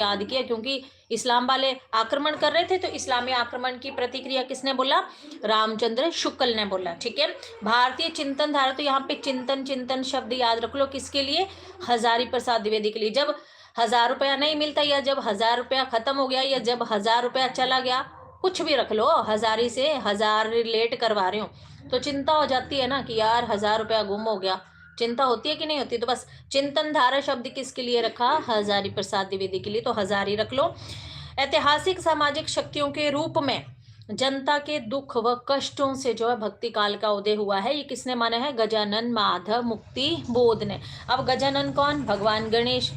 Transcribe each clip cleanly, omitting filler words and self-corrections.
याद किया, क्योंकि इस्लाम वाले आक्रमण कर रहे थे, तो इस्लामी आक्रमण की प्रतिक्रिया किसने बोला? रामचंद्र शुक्ल ने बोला। ठीक है, भारतीय चिंतन धारा, तो यहाँ पे चिंतन, चिंतन शब्द याद रख लो, किसके लिए? हजारी प्रसाद द्विवेदी के लिए। जब 1000 रुपया नहीं मिलता, या जब 1000 रुपया खत्म हो गया, या जब 1000 रुपया चला गया, कुछ भी रख लो, हजारी से 1000 रिलेट करवा रहे हो, तो चिंता हो जाती है ना कि यार 1000 रुपया गुम हो गया। चिंता होती है कि नहीं होती? तो बस चिंतन धारा शब्द किसके लिए रखा? हजारी प्रसाद द्विवेदी के लिए, तो हजारी रख लो। ऐतिहासिक सामाजिक शक्तियों के रूप में जनता के दुख व कष्टों से जो है भक्ति काल का उदय हुआ है, ये किसने माना है? गजानन माधव मुक्ति बोध ने। अब गजानन कौन? भगवान गणेश।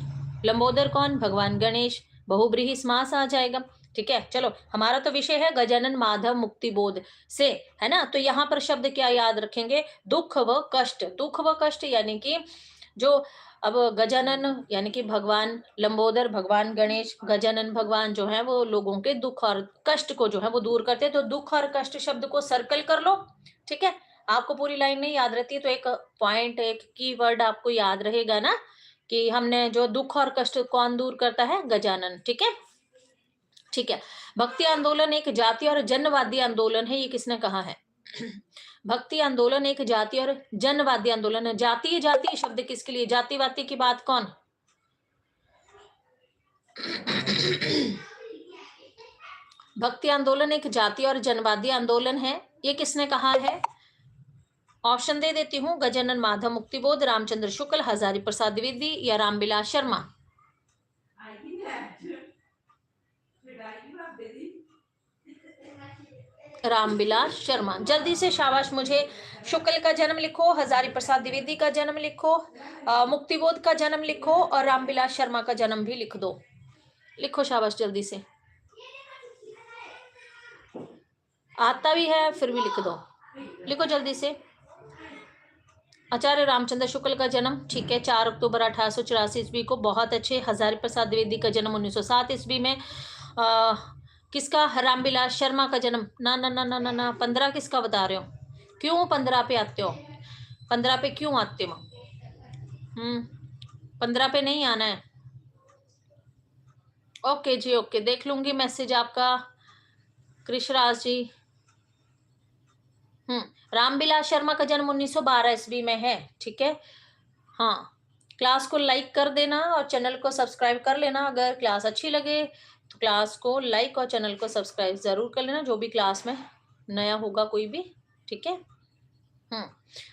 लंबोदर कौन? भगवान गणेश। बहुब्रीहि समास आ जाएगा। ठीक है, चलो, हमारा तो विषय है गजानन माधव मुक्ति बोध से, है ना। तो यहाँ पर शब्द क्या याद रखेंगे? दुख व कष्ट। दुख व कष्ट यानी कि जो अब गजानन यानी कि भगवान लंबोदर, भगवान गणेश, गजानन भगवान जो है वो लोगों के दुख और कष्ट को जो है वो दूर करते हैं। तो दुख और कष्ट शब्द को सर्कल कर लो। ठीक है, आपको पूरी लाइन नहीं याद रहती तो एक पॉइंट, एक कीवर्ड आपको याद रहेगा ना, कि हमने जो दुख और कष्ट कौन दूर करता है? गजानन। ठीक है, ठीक है। भक्ति आंदोलन एक जाति और जनवादी आंदोलन है, ये किसने कहा है? भक्ति आंदोलन एक जाति और जनवादी आंदोलन है। जातीय, जातीय शब्द किसके लिए? जातिवादी की बात कौन? भक्ति आंदोलन एक जातीय और जनवादी आंदोलन है, ये किसने कहा है? ऑप्शन दे देती हूँ, गजानन माधव मुक्तिबोध, रामचंद्र शुक्ल, हजारी प्रसाद द्विवेदी या रामविलास शर्मा। रामविलास शर्मा। जल्दी से शाबाश। मुझे शुक्ल का जन्म लिखो, हजारी प्रसाद द्विवेदी का जन्म लिखो, मुक्तिबोध का जन्म लिखो, और रामविलास शर्मा का जन्म भी लिख दो। लिखो शाबाश जल्दी से। आता भी है फिर भी लिख दो, लिखो जल्दी से। आचार्य रामचंद्र शुक्ल का जन्म, ठीक है, 4 अक्टूबर 1884 ईस्वी को। बहुत अच्छे। हजारी प्रसाद द्विवेदी का जन्म 1907 ईस्वी में। किसका? रामविलास शर्मा का जन्म, ना ना ना ना ना ना, 15 किसका बता रहे हो? क्यों 15 पे आते हो? 15 पे क्यों आते हो? 15 पे नहीं आना है। ओके जी, ओके, देख लूंगी मैसेज आपका कृष्णराज जी। रामविलास शर्मा का जन्म 1912 ईस्वी में है। ठीक है, हाँ। क्लास को लाइक कर देना और चैनल को सब्सक्राइब कर लेना। अगर क्लास अच्छी लगे तो क्लास को लाइक और चैनल को सब्सक्राइब जरूर कर लेना, जो भी क्लास में नया होगा कोई भी। ठीक है,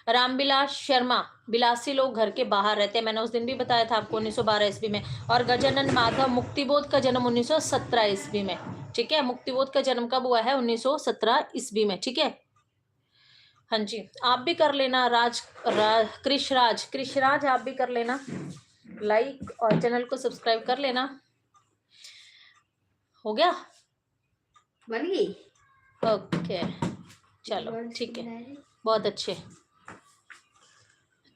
रामविलास शर्मा, बिलासी लोग घर के बाहर रहते हैं, मैंने उस दिन भी बताया था आपको, 1912 ईस्वी में। और गजानन माधव मुक्तिबोध का जन्म 1917 ईस्वी में। ठीक है, मुक्तिबोध का जन्म कब हुआ है? 1917 ईस्वी में। ठीक है, हाँ जी, आप भी कर लेना। कृषराज, कृषराज आप भी कर लेना लाइक और चैनल को सब्सक्राइब कर लेना। हो गया? बन गई? ओके, चलो ठीक है, बहुत अच्छे।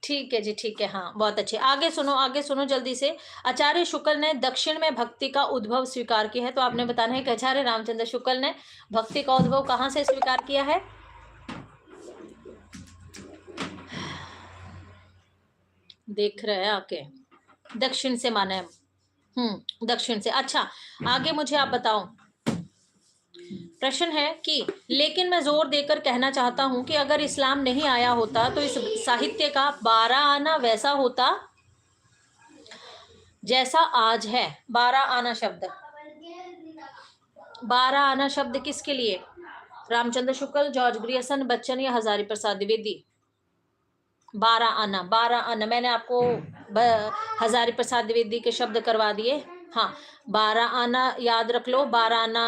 ठीक है जी, ठीक है, हाँ, बहुत अच्छे। आगे सुनो, आगे सुनो जल्दी से। आचार्य शुक्ल ने दक्षिण में भक्ति का उद्भव स्वीकार किया है, तो आपने बताना है कि आचार्य रामचंद्र शुक्ल ने भक्ति का उद्भव कहाँ से स्वीकार किया है? देख रहे हैं आके, दक्षिण से माना है। दक्षिण से। अच्छा, आगे मुझे आप बताओ। प्रश्न है कि लेकिन मैं जोर देकर कहना चाहता हूं कि अगर इस्लाम नहीं आया होता तो इस साहित्य का 12 आना वैसा होता जैसा आज है। 12 आना शब्द, 12 आना शब्द किसके लिए? रामचंद्र शुक्ल, जॉर्ज ग्रियर्सन, बच्चन या हजारी प्रसाद द्विवेदी? 12 आना, 12 आना मैंने आपको हजारी प्रसाद द्विवेदी के शब्द करवा दिए। हाँ, 12 आना याद रख लो। 12 आना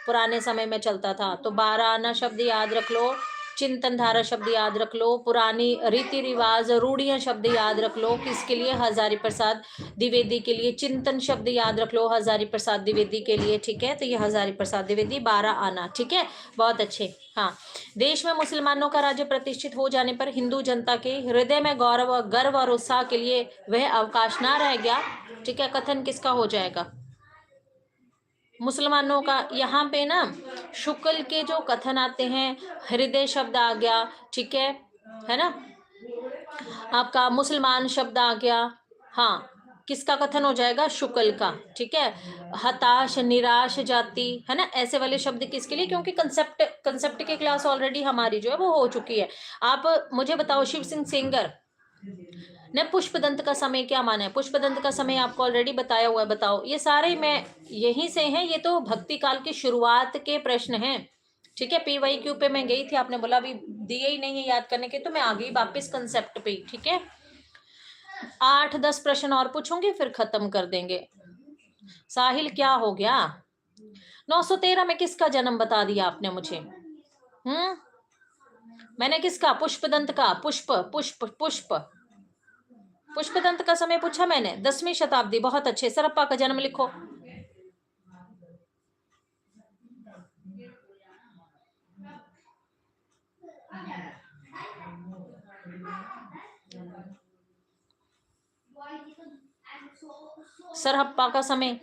पुराने समय में चलता था, तो 12 आना शब्द याद रख लो। चिंतन धारा शब्द याद रख लो। पुरानी रीति रिवाज रूढ़ियां शब्द याद रख लो। किसके लिए? हजारी प्रसाद द्विवेदी के लिए। चिंतन शब्द याद रख लो हजारी प्रसाद द्विवेदी के लिए। ठीक है, तो ये हजारी प्रसाद द्विवेदी। 12 आना, ठीक है, बहुत अच्छे। हाँ, देश में मुसलमानों का राज्य प्रतिष्ठित हो जाने पर हिंदू जनता के हृदय में गौरव, गर्व और उत्साह के लिए वह अवकाश ना रह गया। ठीक है, कथन किसका हो जाएगा? मुसलमानों का। यहाँ पे ना शुक्ल के जो कथन आते हैं, हृदय शब्द आ गया, ठीक है ना, आपका मुसलमान शब्द आ गया। हाँ, किसका कथन हो जाएगा? शुक्ल का। ठीक है, हताश, निराश जाति, है ना, ऐसे वाले शब्द किसके लिए? क्योंकि कंसेप्ट की क्लास ऑलरेडी हमारी जो है वो हो चुकी है। आप मुझे बताओ, शिव सिंह सेंगर ने पुष्पदंत का समय क्या माना है? पुष्पदंत का समय आपको ऑलरेडी बताया हुआ है, बताओ। ये सारे मैं यहीं से हैं, ये तो भक्ति काल की शुरुआत के प्रश्न हैं। ठीक है, PYQ पे मैं गई थी, आपने बोला अभी दिए ही नहीं है याद करने के, तो मैं आ गई वापस कंसेप्ट पे। ठीक है, 8-10 प्रश्न और पूछूंगी, फिर खत्म कर देंगे। साहिल क्या हो गया? 913 में किसका जन्म बता दिया आपने मुझे? मैंने किसका? पुष्पदंत का। पुष्प पुष्प पुष्प पुष्पदंत का समय पूछा मैंने, 10वीं शताब्दी। बहुत अच्छे। सरप्पा का जन्म लिखो। सरहप्पा का समय,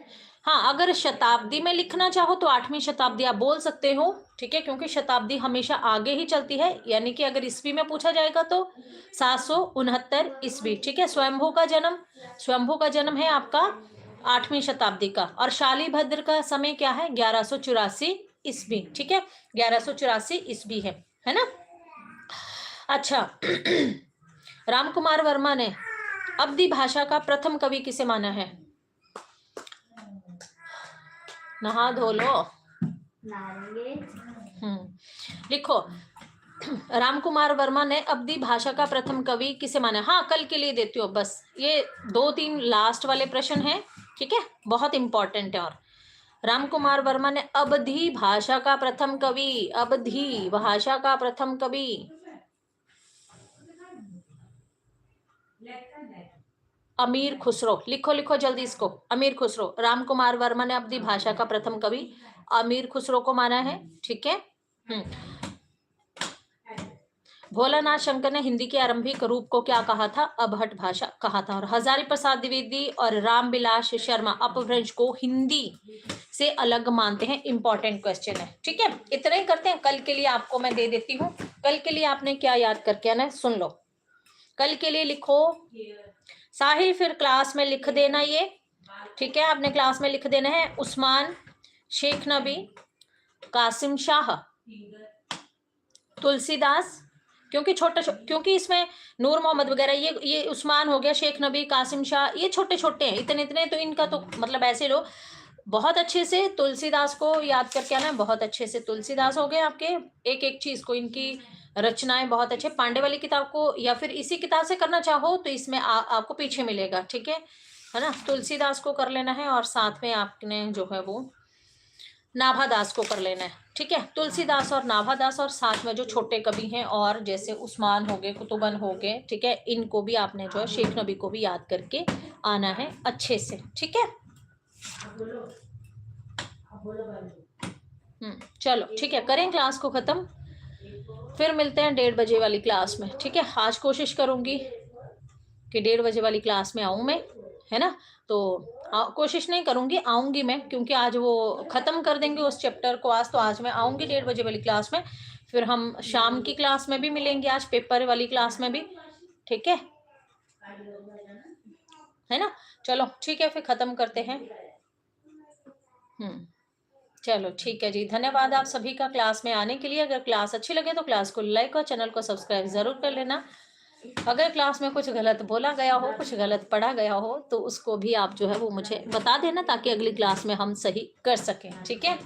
हाँ, अगर शताब्दी में लिखना चाहो तो 8वीं शताब्दी आप बोल सकते हो। ठीक है, क्योंकि शताब्दी हमेशा आगे ही चलती है, यानी कि अगर ईस्वी में पूछा जाएगा तो 769 ईस्वी। ठीक है, स्वयंभू का जन्म है आपका 8वीं शताब्दी का। और शालीभद्र का समय क्या है? 1184 ईस्वी। ठीक है, 1184 ईस्वी है ना। अच्छा, रामकुमार वर्मा ने अवधी भाषा का प्रथम कवि किसे माना है? नहा धो लो। लिखो, रामकुमार वर्मा ने अवधी भाषा का प्रथम कवि किसे माना है? हाँ, कल के लिए देती हूँ बस, ये 2-3 लास्ट वाले प्रश्न हैं। ठीक है, बहुत इंपॉर्टेंट है। और रामकुमार वर्मा ने अवधी भाषा का प्रथम कवि, अवधी भाषा का प्रथम कवि, अमीर खुसरो। लिखो लिखो जल्दी इसको, अमीर खुसरो। रामकुमार वर्मा ने अवधी भाषा का प्रथम कवि अमीर खुसरो को माना है। ठीक है। भोलानाथ शंकर ने हिंदी के आरंभिक रूप को क्या कहा था? अबहट भाषा कहा था। और हजारी प्रसाद द्विवेदी और रामविलास शर्मा अपभ्रंश को हिंदी से अलग मानते हैं। इंपॉर्टेंट क्वेश्चन है। ठीक है, इतना ही करते हैं। कल के लिए आपको मैं दे देती हूँ। कल के लिए आपने क्या याद करके आना है, सुन लो। कल के लिए लिखो, साहिल फिर क्लास में लिख देना ये। ठीक है, आपने क्लास में लिख देना है उस्मान, शेख नबी, कासिम शाह, तुलसीदास, क्योंकि इसमें नूर मोहम्मद वगैरह, ये उस्मान हो गया, शेख नबी, कासिम शाह, ये छोटे छोटे हैं। इतने तो इनका तो मतलब ऐसे लो। बहुत अच्छे से तुलसीदास को याद करके आना। बहुत अच्छे से तुलसीदास हो गए आपके। एक एक चीज को, इनकी रचनाएं बहुत अच्छे। पांडे वाली किताब को या फिर इसी किताब से करना चाहो तो इसमें आपको पीछे मिलेगा। ठीक है ना। तुलसीदास को कर लेना है और साथ में आपने जो है वो नाभादास को कर लेना है। ठीक है, तुलसीदास और नाभादास, और साथ में जो छोटे कवि हैं और जैसे उस्मान हो गए, कुतुबन हो गए। ठीक है, इनको भी आपने जो है, शेख नबी को भी याद करके आना है अच्छे से। ठीक है, चलो ठीक है, करें क्लास को खत्म, फिर मिलते हैं 1:30 बजे वाली क्लास में। ठीक है, आज कोशिश करूंगी कि 1:30 बजे वाली क्लास में आऊं मैं, है ना। तो कोशिश नहीं करूंगी, आऊंगी मैं, क्योंकि आज वो खत्म कर देंगे उस चैप्टर को। आज तो आज मैं आऊंगी 1:30 बजे वाली क्लास में। फिर हम शाम की क्लास में भी मिलेंगे, आज पेपर वाली क्लास में भी। ठीक है ना। चलो ठीक है, फिर खत्म करते हैं। चलो ठीक है जी, धन्यवाद आप सभी का क्लास में आने के लिए। अगर क्लास अच्छी लगे तो क्लास को लाइक और चैनल को सब्सक्राइब जरूर कर लेना। अगर क्लास में कुछ गलत बोला गया हो, कुछ गलत पढ़ा गया हो, तो उसको भी आप जो है वो मुझे बता देना, ताकि अगली क्लास में हम सही कर सकें। ठीक है,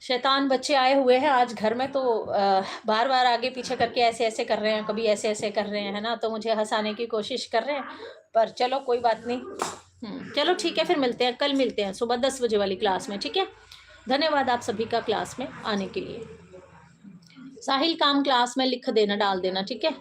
शैतान बच्चे आए हुए हैं आज घर में, तो बार बार आगे पीछे करके ऐसे ऐसे कर रहे हैं, कभी ऐसे ऐसे कर रहे हैं ना, तो मुझे हंसाने की कोशिश कर रहे हैं। पर चलो कोई बात नहीं। चलो ठीक है, फिर मिलते हैं, कल मिलते हैं सुबह 10 बजे वाली क्लास में। ठीक है, धन्यवाद आप सभी का क्लास में आने के लिए। साहिल काम क्लास में लिख देना, डाल देना। ठीक है।